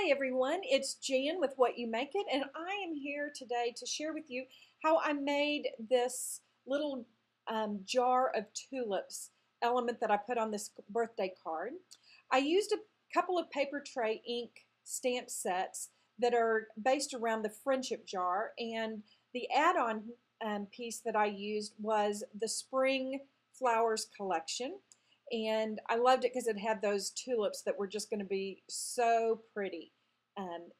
Hi everyone, it's Jan with What You Make It, and I am here today to share with you how I made this little jar of tulips element that I put on this birthday card. I used a couple of Papertrey ink stamp sets that are based around the friendship jar, and the add-on piece that I used was the Spring Flowers collection. And I loved it because it had those tulips that were just going to be so pretty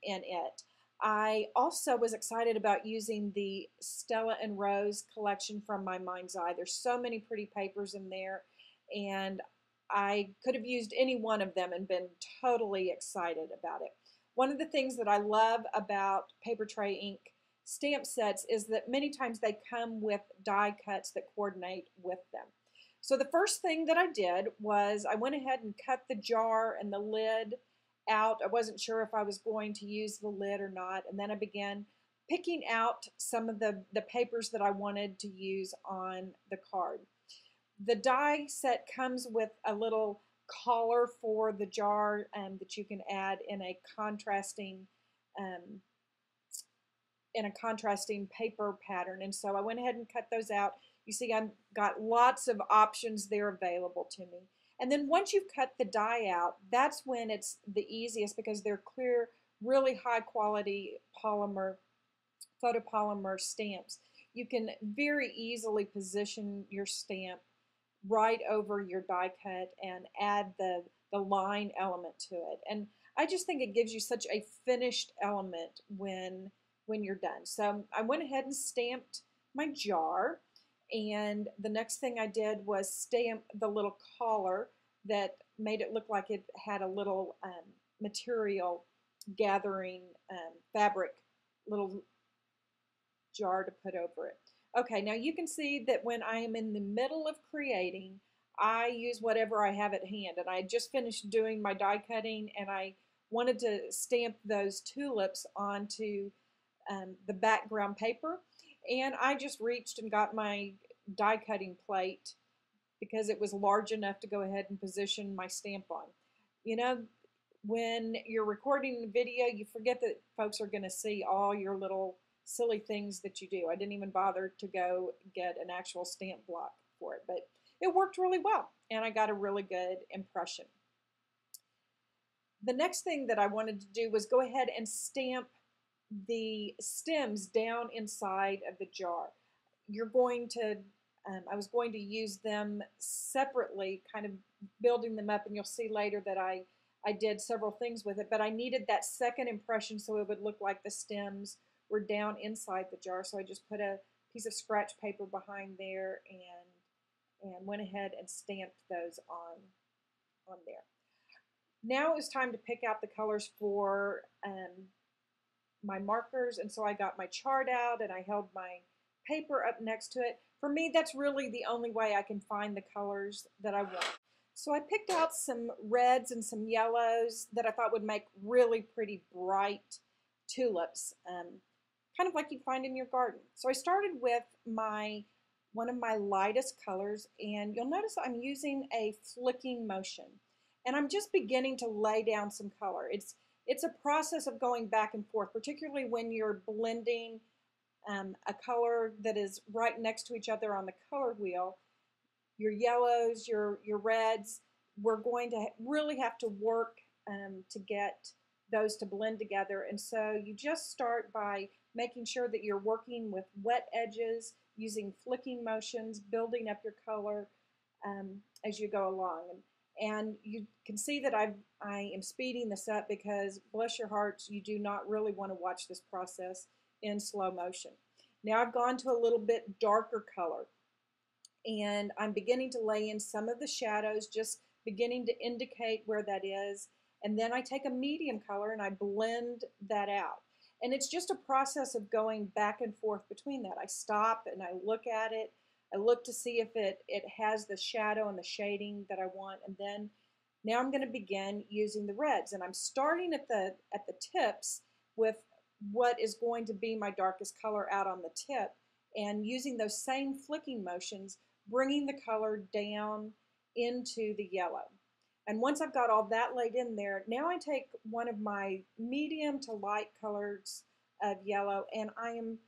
in it. I also was excited about using the Stella and Rose collection from my mind's eye. There's so many pretty papers in there, and I could have used any one of them and been totally excited about it. One of the things that I love about Papertrey ink stamp sets is that many times they come with die cuts that coordinate with them. So the first thing that I did was I went ahead and cut the jar and the lid out. I wasn't sure if I was going to use the lid or not, and then I began picking out some of the papers that I wanted to use on the card. The die set comes with a little collar for the jar that you can add in a contrasting paper pattern, and so I went ahead and cut those out. You see, I've got lots of options there available to me. And then once you've cut the die out, that's when it's the easiest because they're clear, really high quality photopolymer stamps. You can very easily position your stamp right over your die cut and add the line element to it. And I just think it gives you such a finished element when you're done. So I went ahead and stamped my jar. And the next thing I did was stamp the little collar that made it look like it had a little material gathering fabric little jar to put over it. Okay, now you can see that when I am in the middle of creating, I use whatever I have at hand. And I had just finished doing my die cutting, and I wanted to stamp those tulips onto the background paper. And I just reached and got my die cutting plate because it was large enough to go ahead and position my stamp on. You know, when you're recording a video, you forget that folks are going to see all your little silly things that you do. I didn't even bother to go get an actual stamp block for it, but it worked really well, and I got a really good impression. The next thing that I wanted to do was go ahead and stamp the stems down inside of the jar. You're going to, I was going to use them separately, kind of building them up, and you'll see later that I did several things with it, but I needed that second impression so it would look like the stems were down inside the jar. So I just put a piece of scratch paper behind there and went ahead and stamped those on there. Now it was time to pick out the colors for my markers, and so I got my chart out and I held my paper up next to it. For me, that's really the only way I can find the colors that I want. So I picked out some reds and some yellows that I thought would make really pretty bright tulips, kind of like you find in your garden. So I started with one of my lightest colors, and you'll notice I'm using a flicking motion, and I'm just beginning to lay down some color. It's a process of going back and forth, particularly when you're blending a color that is right next to each other on the color wheel. Your yellows, your reds, we're going to really have to work to get those to blend together. And so you just start by making sure that you're working with wet edges, using flicking motions, building up your color as you go along. And you can see that I am speeding this up because, bless your hearts, you do not really want to watch this process in slow motion. Now I've gone to a little bit darker color, and I'm beginning to lay in some of the shadows, just beginning to indicate where that is. And then I take a medium color and I blend that out. And it's just a process of going back and forth between that. I stop and I look at it. I look to see if it has the shadow and the shading that I want, and then now I'm going to begin using the reds, and I'm starting at the tips with what is going to be my darkest color out on the tip, and using those same flicking motions, bringing the color down into the yellow. And once I've got all that laid in there, now I take one of my medium to light colors of yellow and I am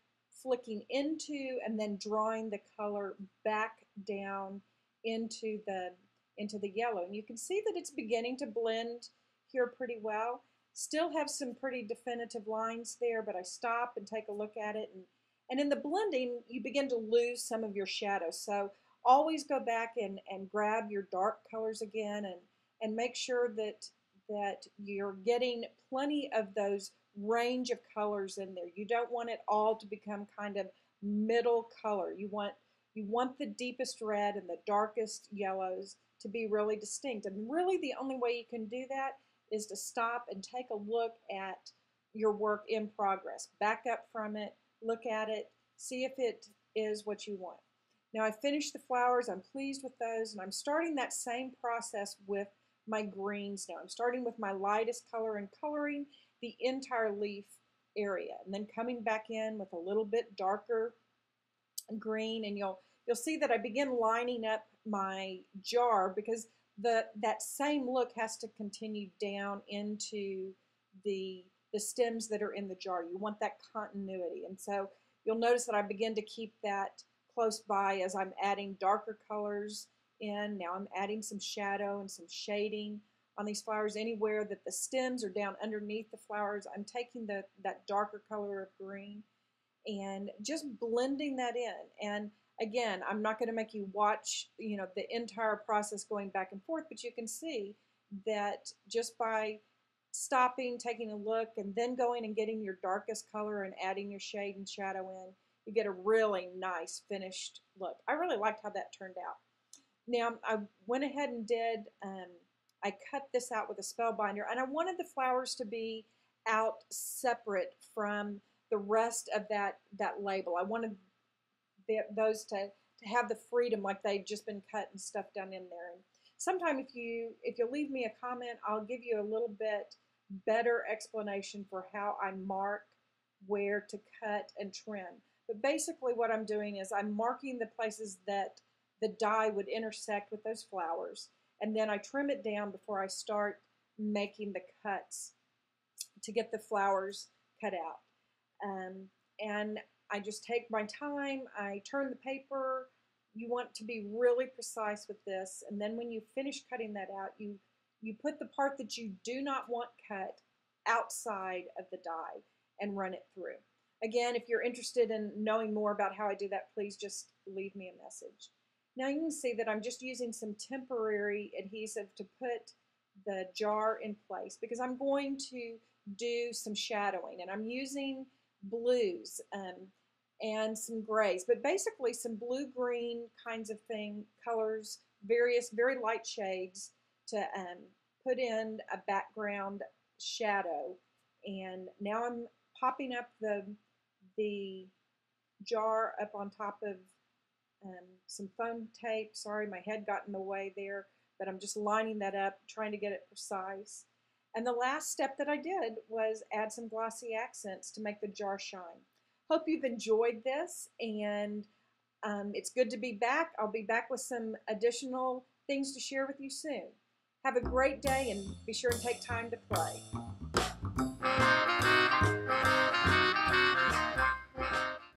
flicking into and then drawing the color back down into the yellow. And you can see that it's beginning to blend here pretty well. Still have some pretty definitive lines there, but I stop and take a look at it. And in the blending, you begin to lose some of your shadows. So always go back and grab your dark colors again and make sure that you're getting plenty of those range of colors in there. You don't want it all to become kind of middle color. You want the deepest red and the darkest yellows to be really distinct. And really the only way you can do that is to stop and take a look at your work in progress. Back up from it, look at it, see if it is what you want. Now I finished the flowers, I'm pleased with those, and I'm starting that same process with my greens now. I'm starting with my lightest color and coloring the entire leaf area, and then coming back in with a little bit darker green, and you'll see that I begin lining up my jar because that same look has to continue down into the stems that are in the jar. You want that continuity, and so you'll notice that I begin to keep that close by as I'm adding darker colors in. Now I'm adding some shadow and some shading on these flowers. Anywhere that the stems are down underneath the flowers, I'm taking that darker color of green and just blending that in. And again, I'm not going to make you watch, the entire process going back and forth, but you can see that just by stopping, taking a look, and then going and getting your darkest color and adding your shade and shadow in, you get a really nice finished look. I really liked how that turned out. Now, I went ahead and I cut this out with a spellbinder, and I wanted the flowers to be out separate from the rest of that label. I wanted those to have the freedom like they'd just been cut and stuffed down in there. And sometime if you leave me a comment, I'll give you a little bit better explanation for how I mark where to cut and trim. But basically what I'm doing is I'm marking the places that the die would intersect with those flowers, and then I trim it down before I start making the cuts to get the flowers cut out. And I just take my time, I turn the paper. You want to be really precise with this, and then when you finish cutting that out, you put the part that you do not want cut outside of the die and run it through. Again, if you're interested in knowing more about how I do that, please just leave me a message. Now you can see that I'm just using some temporary adhesive to put the jar in place because I'm going to do some shadowing, and I'm using blues and some grays, but basically some blue-green kinds of colors, various very light shades to put in a background shadow. And now I'm popping up the jar up on top of some foam tape. Sorry, my head got in the way there, but I'm just lining that up, trying to get it precise. And the last step that I did was add some glossy accents to make the jar shine. Hope you've enjoyed this, and it's good to be back. I'll be back with some additional things to share with you soon. Have a great day, and be sure to take time to play.